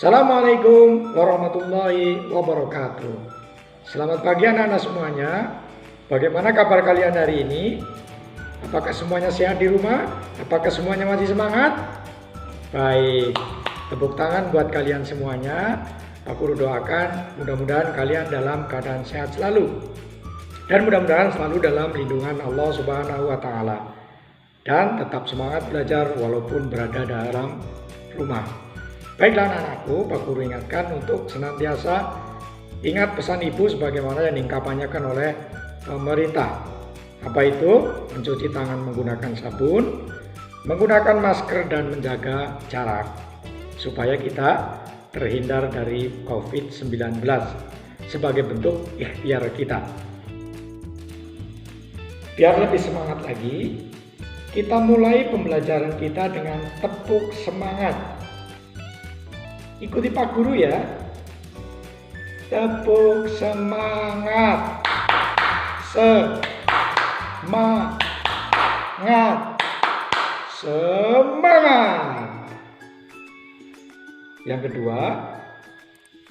Assalamualaikum warahmatullahi wabarakatuh. Selamat pagi anak-anak semuanya. Bagaimana kabar kalian hari ini? Apakah semuanya sehat di rumah? Apakah semuanya masih semangat? Baik, tepuk tangan buat kalian semuanya. Aku doakan mudah-mudahan kalian dalam keadaan sehat selalu. Dan mudah-mudahan selalu dalam lindungan Allah Subhanahu wa Ta'ala. Dan tetap semangat belajar walaupun berada dalam rumah. Baiklah anak-anakku, Pak Guru ingatkan untuk senantiasa ingat pesan ibu sebagaimana yang dikampanyekan oleh pemerintah. Apa itu? Mencuci tangan menggunakan sabun, menggunakan masker dan menjaga jarak supaya kita terhindar dari COVID-19 sebagai bentuk ikhtiar kita. Biar lebih semangat lagi, kita mulai pembelajaran kita dengan tepuk semangat. Ikuti Pak Guru ya. Tepuk semangat. Semangat. Semangat. Yang kedua,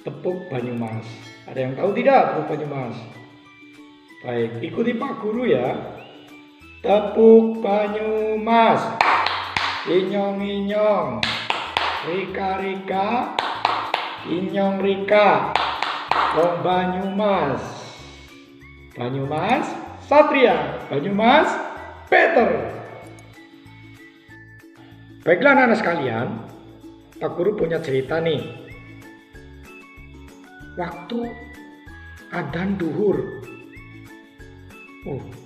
tepuk Banyumas. Ada yang tahu tidak tepuk Banyumas? Baik, ikuti Pak Guru ya. Tepuk Banyumas. Inyong-inyong. Rika-rika. Inyong-rika. Wong Banyumas. Banyumas Satria. Banyumas Peter. Baiklah anak-anak sekalian, Pak Guru punya cerita nih. Waktu adzan duhur.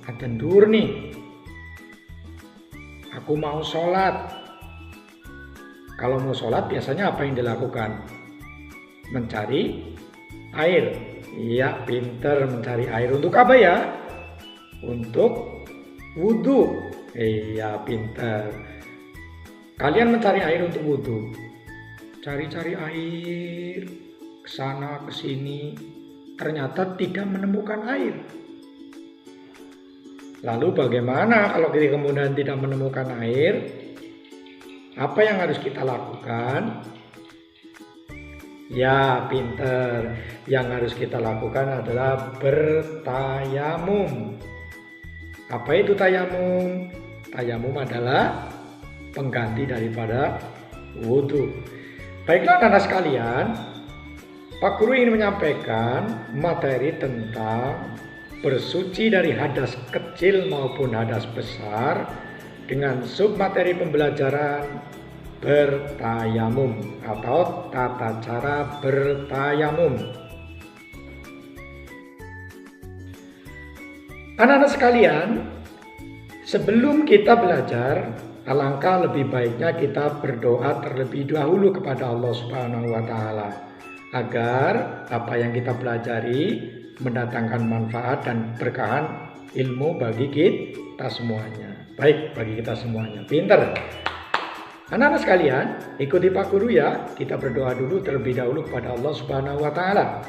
Adzan duhur nih. Aku mau sholat. Kalau mau sholat biasanya apa yang dilakukan? Mencari air. Iya, pinter, mencari air. Untuk apa ya? Untuk wudhu. Iya, pinter. Kalian mencari air untuk wudhu. Cari-cari air. Kesana, kesini. Ternyata tidak menemukan air. Lalu bagaimana kalau kita kemudian tidak menemukan air? Apa yang harus kita lakukan? Ya, pinter. Yang harus kita lakukan adalah bertayamum. Apa itu tayamum? Tayamum adalah pengganti daripada wudhu. Baiklah anak-anak sekalian, Pak Guru ingin menyampaikan materi tentang bersuci dari hadas kecil maupun hadas besar dengan submateri pembelajaran bertayamum atau tata cara bertayamum. Anak-anak sekalian, sebelum kita belajar, alangkah lebih baiknya kita berdoa terlebih dahulu kepada Allah Subhanahu wa Ta'ala agar apa yang kita pelajari mendatangkan manfaat dan berkahan ilmu bagi kita semuanya. Baik, bagi kita semuanya. Pinter. Anak-anak sekalian, ikuti Pak Guru ya. Kita berdoa dulu terlebih dahulu kepada Allah Subhanahu wa Ta'ala.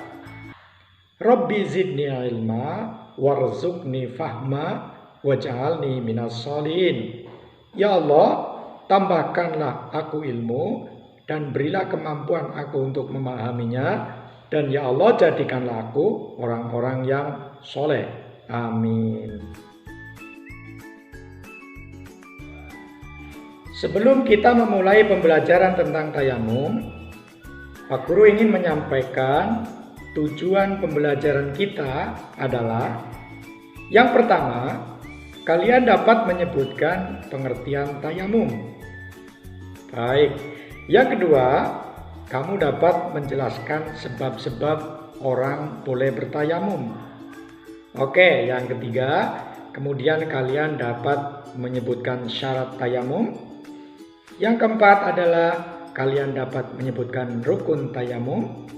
Rabbi zidni ilma warzuqni fahma waj'alni minas sholihin. Ya Allah, tambahkanlah aku ilmu dan berilah kemampuan aku untuk memahaminya, dan ya Allah jadikanlah aku orang-orang yang soleh. Amin. Sebelum kita memulai pembelajaran tentang tayamum, Pak Guru ingin menyampaikan tujuan pembelajaran kita adalah yang pertama, kalian dapat menyebutkan pengertian tayamum. Baik. Yang kedua, kamu dapat menjelaskan sebab-sebab orang boleh bertayamum. Oke, yang ketiga, kemudian kalian dapat menyebutkan syarat tayamum. Yang keempat adalah kalian dapat menyebutkan rukun tayamum.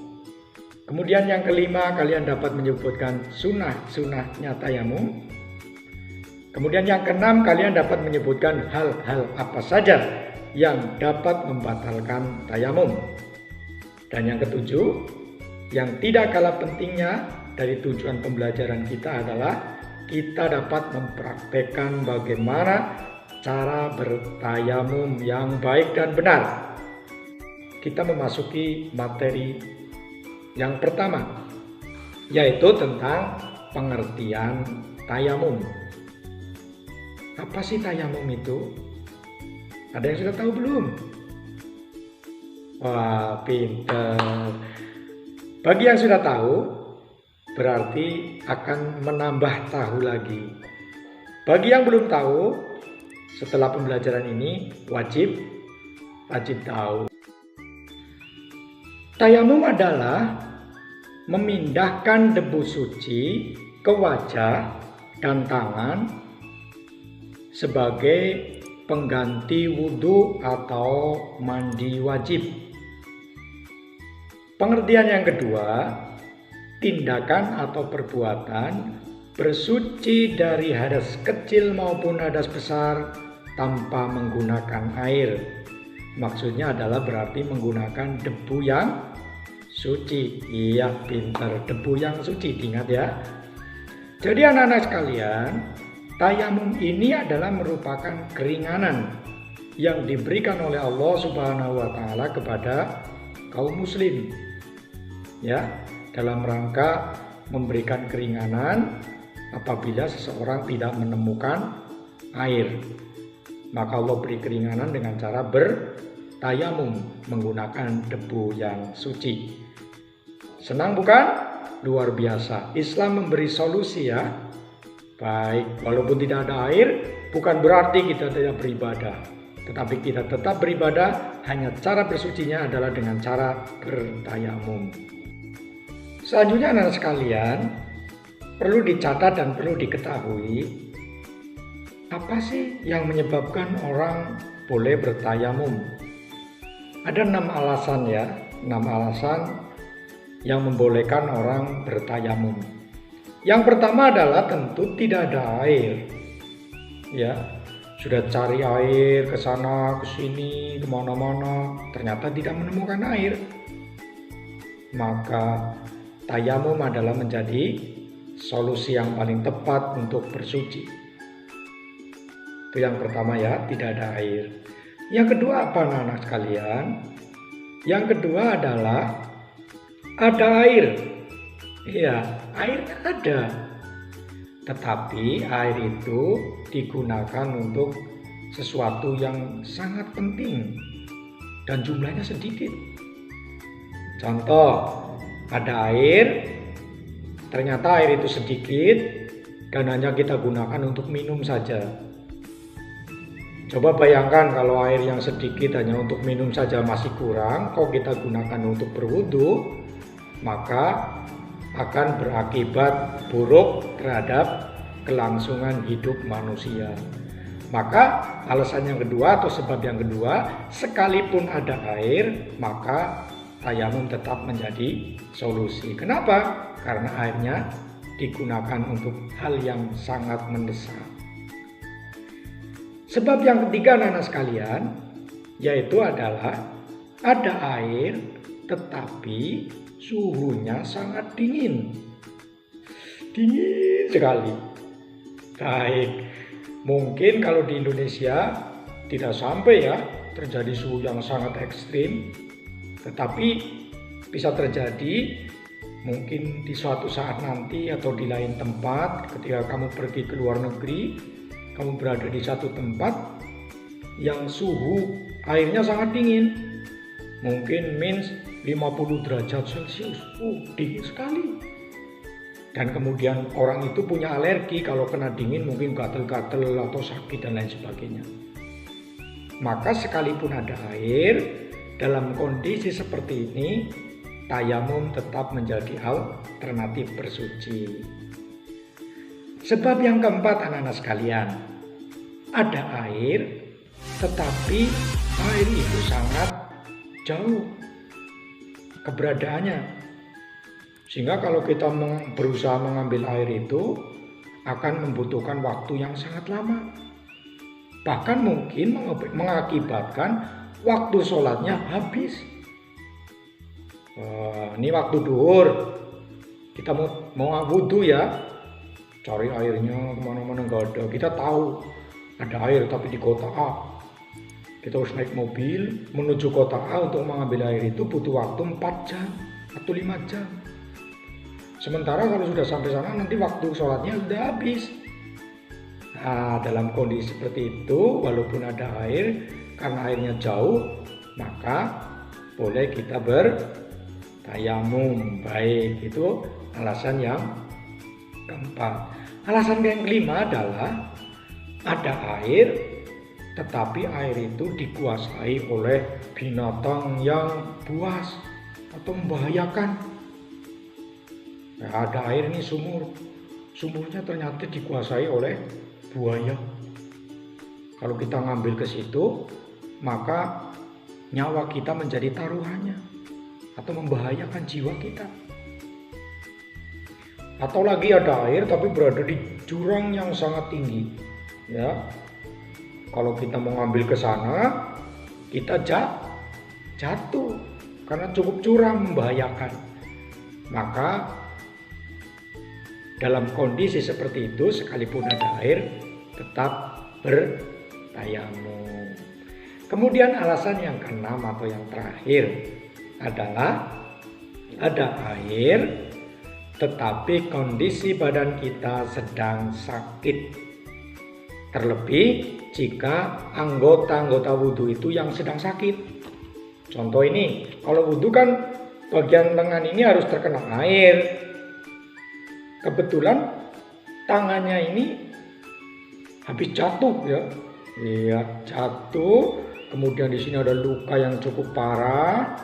Kemudian yang kelima, kalian dapat menyebutkan sunnah-sunnahnya tayamum. Kemudian yang keenam, kalian dapat menyebutkan hal-hal apa saja yang dapat membatalkan tayamum. Dan yang ketujuh, yang tidak kalah pentingnya dari tujuan pembelajaran kita adalah kita dapat mempraktekkan bagaimana cara bertayamum yang baik dan benar. kita memasuki materi yang pertama, yaitu tentang pengertian tayamum. Apa sih tayamum itu? Ada yang sudah tahu belum? Wah, pinter. Bagi yang sudah tahu, berarti akan menambah tahu lagi. Bagi yang belum tahu, setelah pembelajaran ini wajib tahu. Tayamum adalah memindahkan debu suci ke wajah dan tangan sebagai pengganti wudhu atau mandi wajib. Pengertian yang kedua, tindakan atau perbuatan bersuci dari hadas kecil maupun hadas besar tanpa menggunakan air. Maksudnya adalah berarti menggunakan debu yang suci. Iya, pintar, debu yang suci, diingat ya. Jadi anak-anak sekalian, tayamum ini adalah merupakan keringanan yang diberikan oleh Allah Subhanahu wa taala kepada kaum muslim. Ya, dalam rangka memberikan keringanan apabila seseorang tidak menemukan air. Maka Allah beri keringanan dengan cara bertayamum menggunakan debu yang suci. Senang bukan? Luar biasa. Islam memberi solusi ya. Baik, walaupun tidak ada air, bukan berarti kita tidak beribadah. Tetapi kita tetap beribadah, hanya cara bersucinya adalah dengan cara bertayamum. Selanjutnya anak sekalian, perlu dicatat dan perlu diketahui, apa sih yang menyebabkan orang boleh bertayamum? Ada 6 alasan ya, 6 alasan yang membolehkan orang bertayamum. Yang pertama adalah tentu tidak ada air. Ya, sudah cari air ke sana, ke sini, kemana-mana, ternyata tidak menemukan air. Maka tayamum adalah menjadi solusi yang paling tepat untuk bersuci. Itu yang pertama ya, tidak ada air. Yang kedua apa anak-anak sekalian? Yang kedua adalah ada air. Iya, air ada. Tetapi air itu digunakan untuk sesuatu yang sangat penting dan jumlahnya sedikit. Contoh, ada air, ternyata air itu sedikit dan hanya kita gunakan untuk minum saja. Coba bayangkan kalau air yang sedikit hanya untuk minum saja masih kurang, kalau kita gunakan untuk berwudu, maka akan berakibat buruk terhadap kelangsungan hidup manusia. Maka alasan yang kedua atau sebab yang kedua, sekalipun ada air, maka tayamum tetap menjadi solusi. Kenapa? Karena airnya digunakan untuk hal yang sangat mendesak. Sebab yang ketiga anak-anak sekalian, yaitu adalah ada air tetapi suhunya sangat dingin. Dingin sekali. Baik, mungkin kalau di Indonesia tidak sampai ya terjadi suhu yang sangat ekstrim. Tetapi bisa terjadi mungkin di suatu saat nanti atau di lain tempat ketika kamu pergi ke luar negeri, kamu berada di satu tempat yang suhu airnya sangat dingin. Mungkin minus 50 derajat Celcius. Dingin sekali. Dan kemudian orang itu punya alergi, kalau kena dingin mungkin gatel-gatel atau sakit dan lain sebagainya. Maka sekalipun ada air, dalam kondisi seperti ini, tayamum tetap menjadi alternatif bersuci. Sebab yang keempat anak-anak sekalian, ada air tetapi air itu sangat jauh keberadaannya. Sehingga kalau kita berusaha mengambil air itu akan membutuhkan waktu yang sangat lama. Bahkan mungkin mengakibatkan waktu sholatnya habis. Ini waktu duhur, kita mau wudhu ya, cari airnya kemana-mana nggak ada. Kita tahu ada air tapi di kota A. Kita harus naik mobil menuju kota A untuk mengambil air itu butuh waktu 4 jam atau 5 jam. Sementara kalau sudah sampai sana nanti waktu sholatnya sudah habis. Nah, dalam kondisi seperti itu, walaupun ada air, karena airnya jauh, maka boleh kita bertayamum. Baik, itu alasan yang keempat. Alasan yang kelima adalah ada air, tetapi air itu dikuasai oleh binatang yang buas atau membahayakan. Nah, ada air ini sumurnya ternyata dikuasai oleh buaya. Kalau kita ngambil ke situ, maka nyawa kita menjadi taruhannya atau membahayakan jiwa kita. Atau lagi ada air tapi berada di jurang yang sangat tinggi, ya. Kalau kita mau ngambil ke sana, kita jatuh karena cukup curam, membahayakan. Maka dalam kondisi seperti itu, sekalipun ada air, tetap bertayamum. Kemudian alasan yang keenam atau yang terakhir adalah ada air, tetapi kondisi badan kita sedang sakit. Terlebih jika anggota-anggota wudhu itu yang sedang sakit. Contoh ini, kalau wudhu kan bagian lengan ini harus terkena air. Kebetulan tangannya ini habis jatuh, ya. Iya, jatuh. Kemudian di sini ada luka yang cukup parah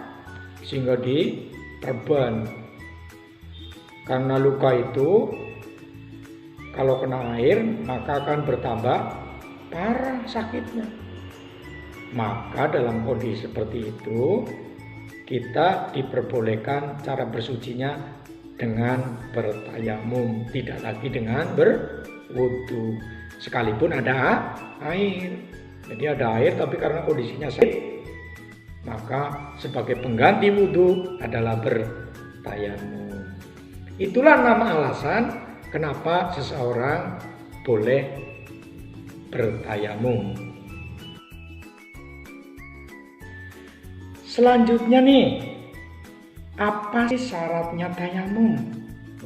sehingga diperban. Karena luka itu kalau kena air maka akan bertambah parah sakitnya. Maka dalam kondisi seperti itu kita diperbolehkan cara bersucinya dengan bertayamum, tidak lagi dengan berwudu. Sekalipun ada air. Jadi ada air tapi karena kondisinya sakit, maka sebagai pengganti wudu adalah bertayamum. Itulah nama alasan kenapa seseorang boleh bertayamum. Selanjutnya nih, apa sih syaratnya tayamum?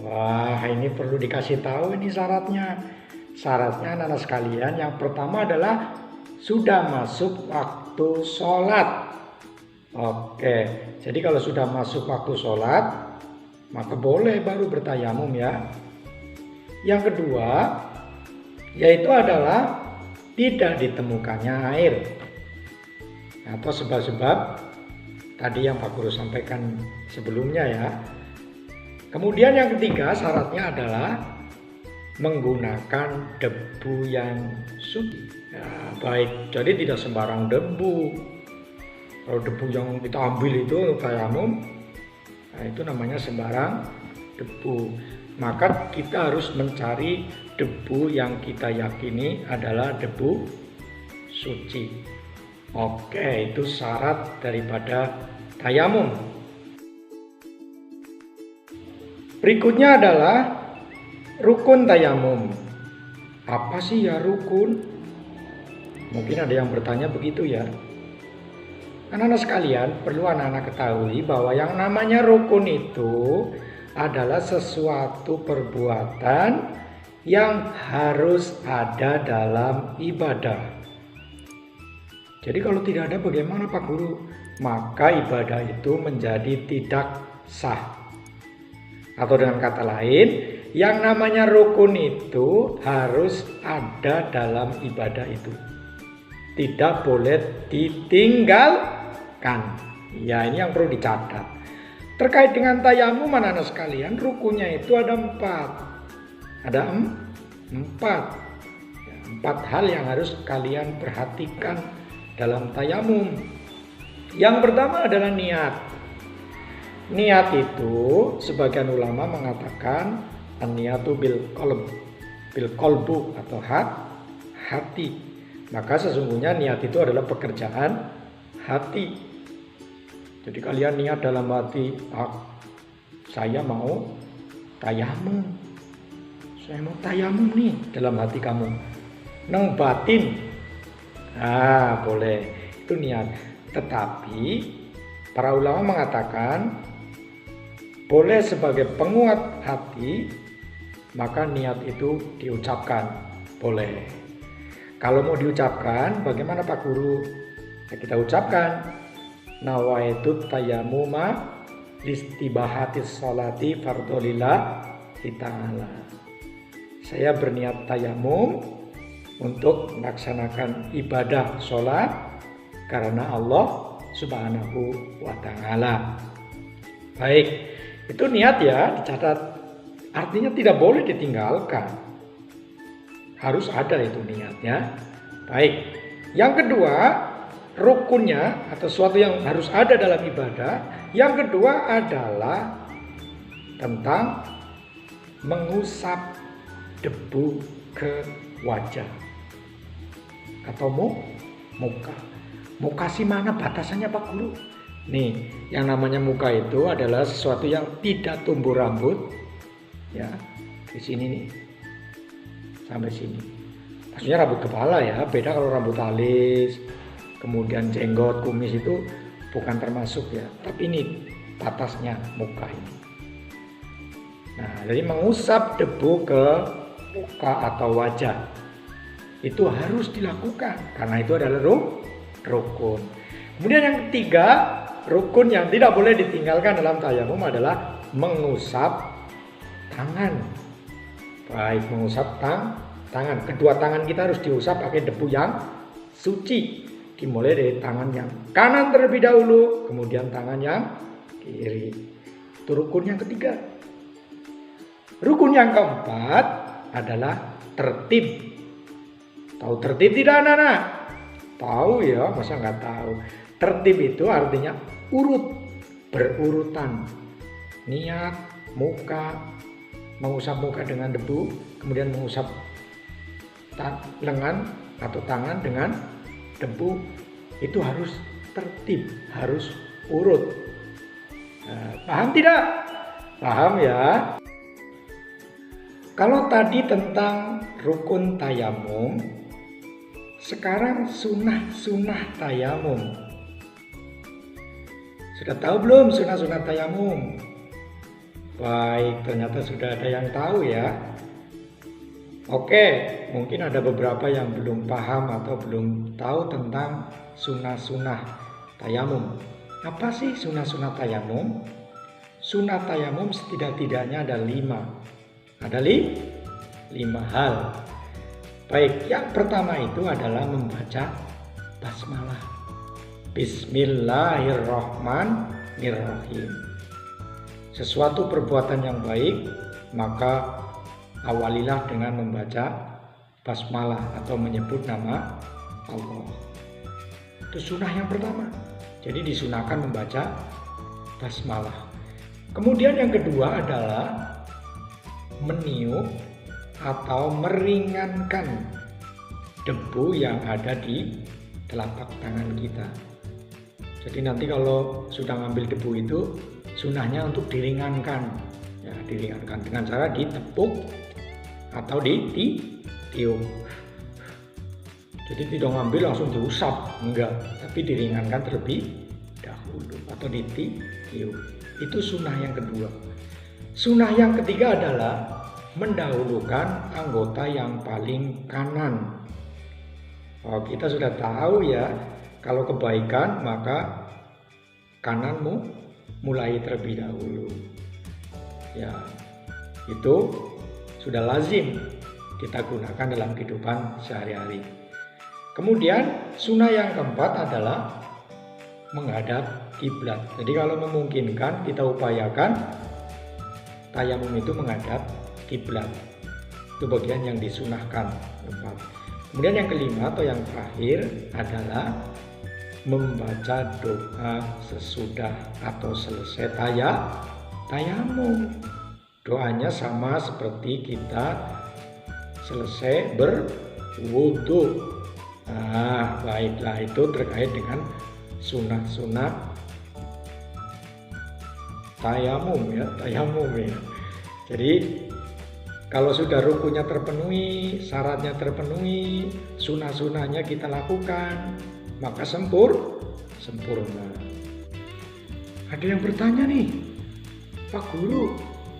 Wah, ini perlu dikasih tahu ini syaratnya. Syaratnya anak-anak sekalian, yang pertama adalah sudah masuk waktu sholat. Oke, jadi kalau sudah masuk waktu sholat, maka boleh baru bertayamum, ya. Yang kedua, yaitu adalah tidak ditemukannya air atau sebab-sebab tadi yang Pak Guru sampaikan sebelumnya, ya. Kemudian yang ketiga, syaratnya adalah menggunakan debu yang suci. Ya, baik, jadi tidak sembarang debu. Kalau debu yang kita ambil itu tayamum, nah itu namanya sembarang debu. Maka kita harus mencari debu yang kita yakini adalah debu suci. Oke, itu syarat daripada tayamum. Berikutnya adalah rukun tayamum. Apa sih ya rukun? Mungkin ada yang bertanya begitu, ya. Anak-anak sekalian, perlu anak-anak ketahui bahwa yang namanya rukun itu adalah sesuatu perbuatan yang harus ada dalam ibadah. Jadi kalau tidak ada, bagaimana Pak Guru? Maka ibadah itu menjadi tidak sah. Atau dengan kata lain, yang namanya rukun itu harus ada dalam ibadah itu. Tidak boleh ditinggalkan. Ya, ini yang perlu dicatat. Terkait dengan tayamum, anak-anak sekalian, rukunnya itu ada 4. Ada 4. 4 hal yang harus kalian perhatikan dalam tayamum. Yang pertama adalah niat. Niat itu sebagian ulama mengatakan an-niyatu bil qalbu atau hati. Maka sesungguhnya niat itu adalah pekerjaan hati. Jadi kalian niat dalam hati, saya mau tayamum. Saya mau tayamum nih dalam hati kamu. Nang batin. Boleh. Itu niat. Tetapi para ulama mengatakan boleh sebagai penguat hati, maka niat itu diucapkan. Boleh. Kalau mau diucapkan, bagaimana Pak Guru? Ya, kita ucapkan nawaitu tayammuma listibahatis sholati fardholillah ta'ala. Saya berniat tayamum untuk melaksanakan ibadah sholat karena Allah Subhanahu wa ta'ala. Baik, itu niat ya, dicatat. Artinya tidak boleh ditinggalkan. Harus ada itu niatnya. Baik, yang kedua, rukunnya atau sesuatu yang harus ada dalam ibadah. Yang kedua adalah tentang mengusap debu ke wajah atau muka. Muka sih mana batasannya Pak Guru? Nih, yang namanya muka itu adalah sesuatu yang tidak tumbuh rambut, ya, di sini nih, sampai sini. Maksudnya rambut kepala ya, beda kalau rambut alis, kemudian jenggot, kumis itu bukan termasuk ya. Tapi ini batasnya muka ini. Nah, jadi mengusap debu ke muka atau wajah itu harus dilakukan karena itu adalah rukun. Kemudian yang ketiga, rukun yang tidak boleh ditinggalkan dalam tayamum adalah mengusap tangan. Baik, mengusap tangan. Kedua tangan kita harus diusap pakai debu yang suci. Dimulai dari tangan yang kanan terlebih dahulu, kemudian tangan yang kiri. Itu rukun yang ketiga. Rukun yang keempat adalah tertib. Tahu tertib tidak anak-anak? Tahu ya, masa nggak tahu. Tertib itu artinya urut, berurutan. Niat, muka, mengusap muka dengan debu, kemudian mengusap lengan atau tangan dengan debu. Itu harus tertib, harus urut. Paham tidak? Paham ya? Kalau tadi tentang rukun tayamum, sekarang sunnah tayamum. Sudah tahu belum sunnah tayamum? Baik, ternyata sudah ada yang tahu ya. Oke, mungkin ada beberapa yang belum paham atau belum tahu tentang sunnah tayamum. Apa sih sunnah tayamum? Sunnah tayamum setidak-tidaknya ada 5. Ada 5 hal. Baik, yang pertama itu adalah membaca basmalah. Bismillahirrahmanirrahim. Sesuatu perbuatan yang baik, maka awalilah dengan membaca basmalah atau menyebut nama Allah. Itu sunnah yang pertama. Jadi disunahkan membaca basmalah. Kemudian yang kedua adalah meniup atau meringankan debu yang ada di telapak tangan kita. Jadi nanti kalau sudah ngambil debu itu sunahnya untuk diringankan, ya, diringankan dengan cara ditepuk atau ditiup. Jadi tidak ngambil langsung diusap, enggak, tapi diringankan terlebih dahulu atau ditiup. Itu sunnah yang kedua. Sunnah yang ketiga adalah mendahulukan anggota yang paling kanan. Oh, kita sudah tahu ya, kalau kebaikan maka kananmu mulai terlebih dahulu. Ya, itu sudah lazim kita gunakan dalam kehidupan sehari-hari. Kemudian sunnah yang keempat adalah menghadap kiblat. Jadi kalau memungkinkan kita upayakan tayamum itu menghadap kiblat. Itu bagian yang disunahkan. Kemudian yang kelima atau yang terakhir adalah membaca doa sesudah atau selesai tayamum. Doanya sama seperti kita selesai berwudu. Nah, baiklah, itu terkait dengan sunat tayamum ya. Jadi kalau sudah rukunnya terpenuhi, syaratnya terpenuhi, sunahnya kita lakukan, maka sempurna. Ada yang bertanya nih, Pak Guru,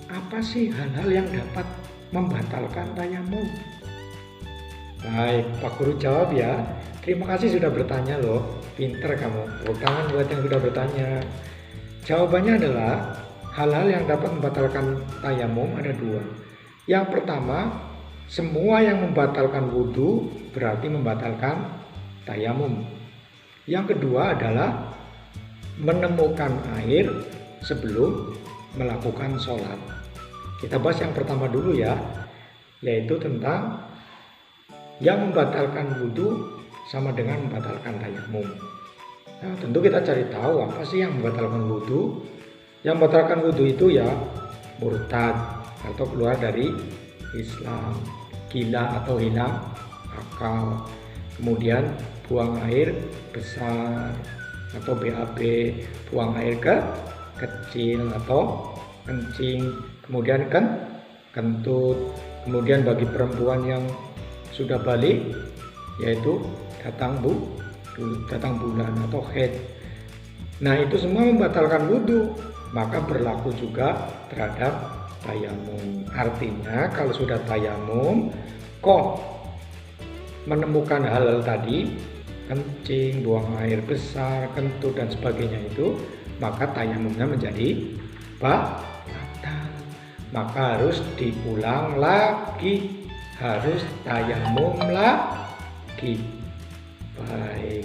apa sih hal-hal yang dapat membatalkan tayamum? Baik, Pak Guru jawab ya. Terima kasih sudah bertanya loh. Pinter kamu. Tepuk tangan buat yang sudah bertanya. Jawabannya adalah hal-hal yang dapat membatalkan tayamum ada dua. Yang pertama, semua yang membatalkan wudhu berarti membatalkan tayamum. Yang kedua adalah menemukan air sebelum melakukan sholat. Kita bahas yang pertama dulu ya, yaitu tentang yang membatalkan wudhu sama dengan membatalkan tayamum. Nah, tentu kita cari tahu apa sih yang membatalkan wudhu. Yang membatalkan wudhu itu ya murtad atau keluar dari Islam, gila atau hilang akal, kemudian buang air besar atau BAB, buang air kecil atau kencing, kemudian kentut, kemudian bagi perempuan yang sudah balik yaitu datang bulan atau haid. Nah, itu semua membatalkan wudhu, maka berlaku juga terhadap tayamum. Artinya kalau sudah tayamum kok menemukan hal-hal tadi, kencing, buang air besar, kentut dan sebagainya itu, maka tayamumnya menjadi batal. Maka harus diulang lagi, harus tayamum lagi. Baik.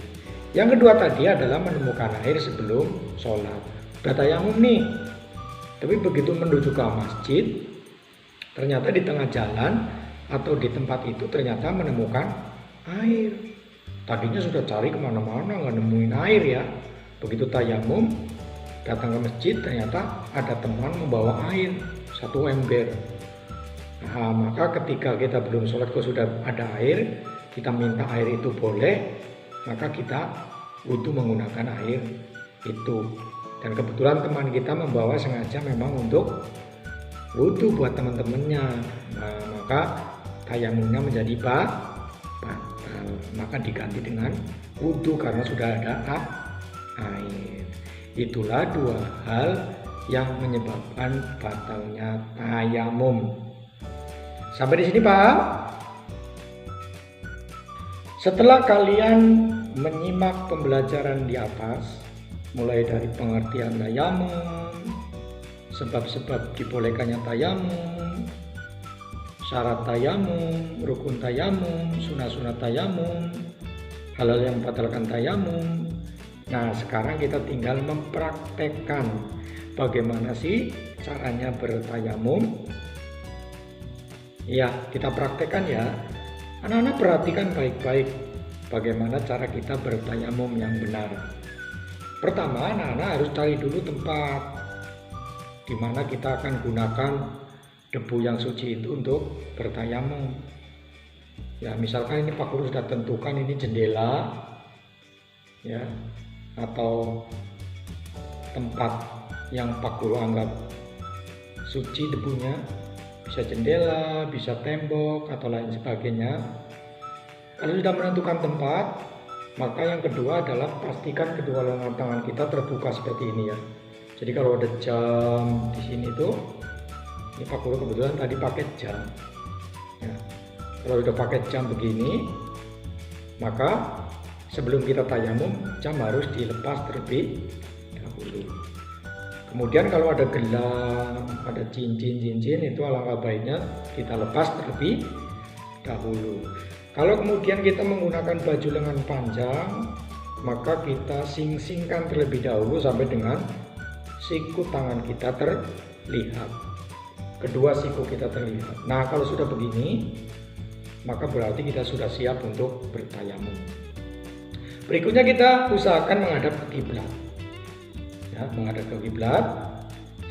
Yang kedua tadi adalah menemukan air sebelum sholat. Udah tayamum nih, tapi begitu menuju ke masjid, ternyata di tengah jalan atau di tempat itu ternyata menemukan air. Tadinya sudah cari kemana-mana nggak nemuin air ya. Begitu tayamum, datang ke masjid ternyata ada teman membawa air 1 ember. Nah, maka ketika kita belum sholat kok sudah ada air, kita minta air itu boleh, maka kita wudhu menggunakan air itu. Dan kebetulan teman kita membawa sengaja memang untuk wudhu buat teman-temannya. Nah, maka tayamumnya menjadi batal. Maka diganti dengan wudhu karena sudah ada air. Itulah dua hal yang menyebabkan batalnya tayamum. Sampai di sini paham? Setelah kalian menyimak pembelajaran di atas, mulai dari pengertian tayamum, sebab-sebab dibolehkannya tayamum, syarat tayamum, rukun tayamum, sunah-sunah tayamum, hal-hal yang membatalkan tayamum. Nah, sekarang kita tinggal mempraktekkan bagaimana sih caranya bertayamum. Ya, kita praktekkan ya. Anak-anak perhatikan baik-baik bagaimana cara kita bertayamum yang benar. Pertama, anak-anak harus cari dulu tempat di mana kita akan gunakan debu yang suci itu untuk bertayamum. Ya, misalkan ini Pak Guru sudah tentukan ini jendela, ya, atau tempat yang Pak Guru anggap suci debunya, bisa jendela, bisa tembok atau lain sebagainya. Kalau sudah menentukan tempat, maka yang kedua adalah pastikan kedua lengan tangan kita terbuka seperti ini ya. Jadi kalau ada jam di sini tuh, ini Pak Guru kebetulan tadi pakai jam. Ya. Kalau sudah pakai jam begini, maka sebelum kita tayamum, jam harus dilepas terlebih dahulu. Kemudian kalau ada gelang, ada cincin-cincin, itu alangkah baiknya kita lepas terlebih dahulu. Kalau kemudian kita menggunakan baju lengan panjang, maka kita sing-singkan terlebih dahulu sampai dengan siku tangan kita terlihat. Kedua siku kita terlihat. Nah, kalau sudah begini, maka berarti kita sudah siap untuk bertayamum. Berikutnya kita usahakan menghadap ke kiblat. Ya, menghadap ke kiblat.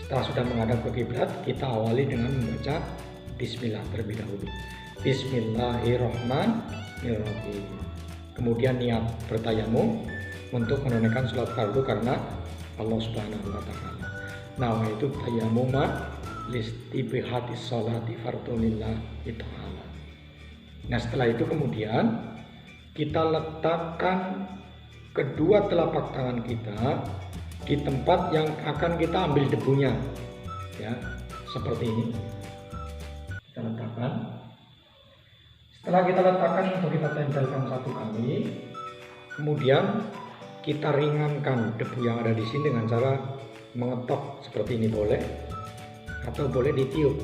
Setelah sudah menghadap ke kiblat, kita awali dengan membaca bismillah terlebih dahulu. Bismillahirrahmanirrahim. Kemudian niat bertayamum untuk menunaikan sholat fardu karena Allah Subhanahu wa taala. Nah, itu tayamuma listibihati sholati fardulillah ta'ala. Nah, setelah itu kemudian kita letakkan kedua telapak tangan kita di tempat yang akan kita ambil debunya, ya, seperti ini. Kita letakkan. Setelah kita letakkan, untuk kita tempelkan satu kali. Kemudian kita ringankan debu yang ada di sini dengan cara mengetok seperti ini, boleh, atau boleh ditiup.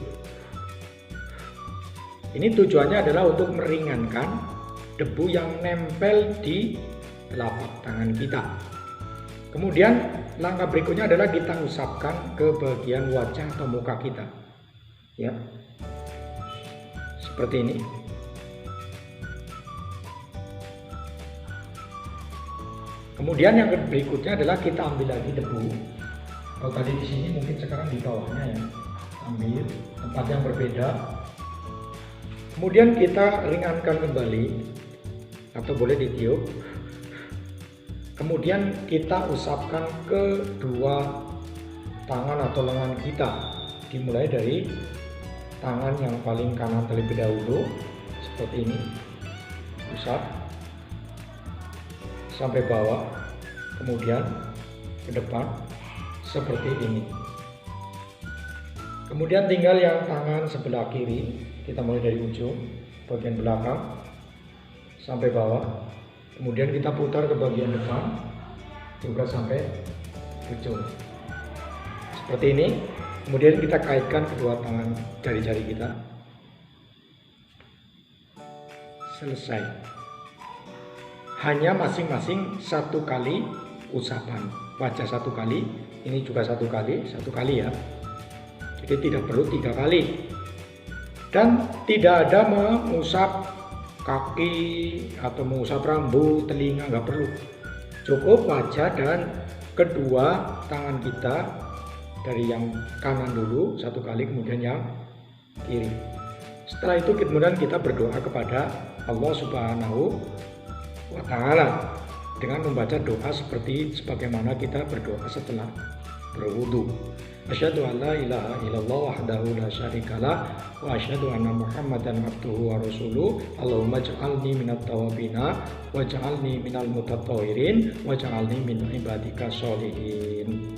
Ini tujuannya adalah untuk meringankan debu yang nempel di telapak tangan kita. Kemudian langkah berikutnya adalah kita usapkan ke bagian wajah atau muka kita, ya, seperti ini. Kemudian yang berikutnya adalah kita ambil lagi debu. Kalau tadi di sini, mungkin sekarang di bawahnya, ya, ambil tempat yang berbeda. Kemudian kita ringankan kembali atau boleh ditiup. Kemudian kita usapkan ke dua tangan atau lengan kita. Dimulai dari tangan yang paling kanan terlebih dahulu, seperti ini. Usap sampai bawah, kemudian ke depan seperti ini. Kemudian tinggal yang tangan sebelah kiri, kita mulai dari ujung bagian belakang sampai bawah, kemudian kita putar ke bagian depan juga sampai ujung seperti ini. Kemudian kita kaitkan kedua tangan jari-jari kita. Selesai. Hanya masing-masing satu kali usapan. Wajah satu kali, ini juga satu kali ya. Jadi tidak perlu 3 kali. Dan tidak ada mengusap kaki atau mengusap rambut, telinga, nggak perlu. Cukup wajah dan kedua tangan kita, dari yang kanan dulu satu kali, kemudian yang kiri. Setelah itu kemudian kita berdoa kepada Allah Subhanahu wa Ta'ala dengan membaca doa sebagaimana kita berdoa setelah berwudu. Asyhadu an la ilaha illallah wahdahu la syarikalah wa asyhadu anna Muhammadan abduhu wa rasuluh. Allahumma ij'alni minat tawabina waj'alni minal mutatahhirin waj'alni min ibadika sholihin.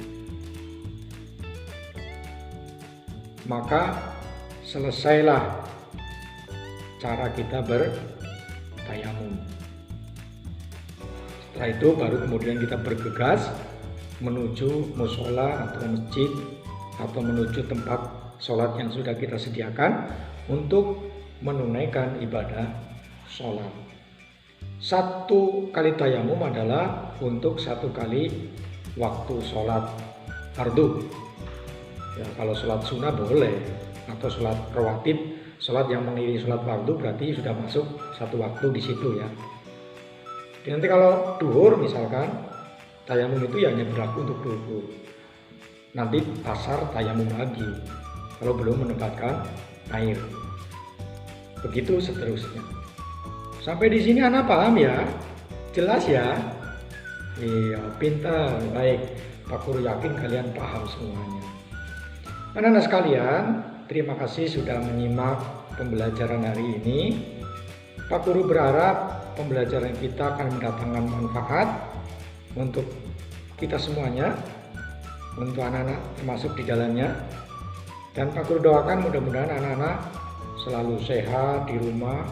Maka selesailah cara kita bertayamum. Setelah itu baru kemudian kita bergegas menuju musola atau masjid atau menuju tempat sholat yang sudah kita sediakan untuk menunaikan ibadah sholat. Satu kali tayamum adalah untuk satu kali waktu sholat fardu. Ya, kalau sholat sunnah boleh, atau sholat rawatib, sholat yang mengiringi sholat fardu berarti sudah masuk satu waktu di situ, ya. Dan nanti kalau duhur misalkan, tayamum itu hanya berlaku untuk duhur. Nanti asar tayamum lagi kalau belum menempatkan air. Begitu seterusnya. Sampai di sini anak paham ya? Jelas ya? Iya, pintar, baik. Pak Guru yakin kalian paham semuanya. Anak-anak sekalian, terima kasih sudah menyimak pembelajaran hari ini. Pak Guru berharap pembelajaran kita akan mendatangkan manfaat untuk kita semuanya, untuk anak-anak termasuk di dalamnya. Dan Pak Guru doakan mudah-mudahan anak-anak selalu sehat di rumah,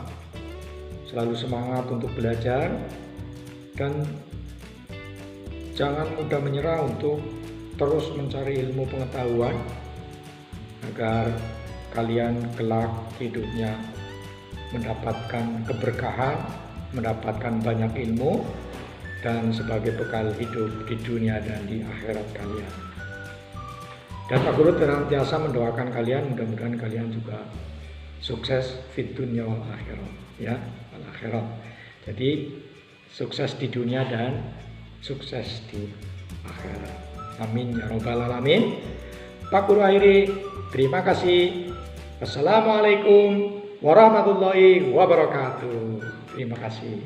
selalu semangat untuk belajar, dan jangan mudah menyerah untuk terus mencari ilmu pengetahuan agar kalian kelak hidupnya mendapatkan keberkahan, mendapatkan banyak ilmu, dan sebagai bekal hidup di dunia dan di akhirat kalian. Dan Pak Guru senantiasa mendoakan kalian, mudah-mudahan kalian juga sukses fit dunya wal akhirat, ya, wal akhirat. Jadi sukses di dunia dan sukses di akhirat. Amin ya rabbal alamin. Pak Guru akhiri, terima kasih. Wassalamualaikum warahmatullahi wabarakatuh. Terima kasih.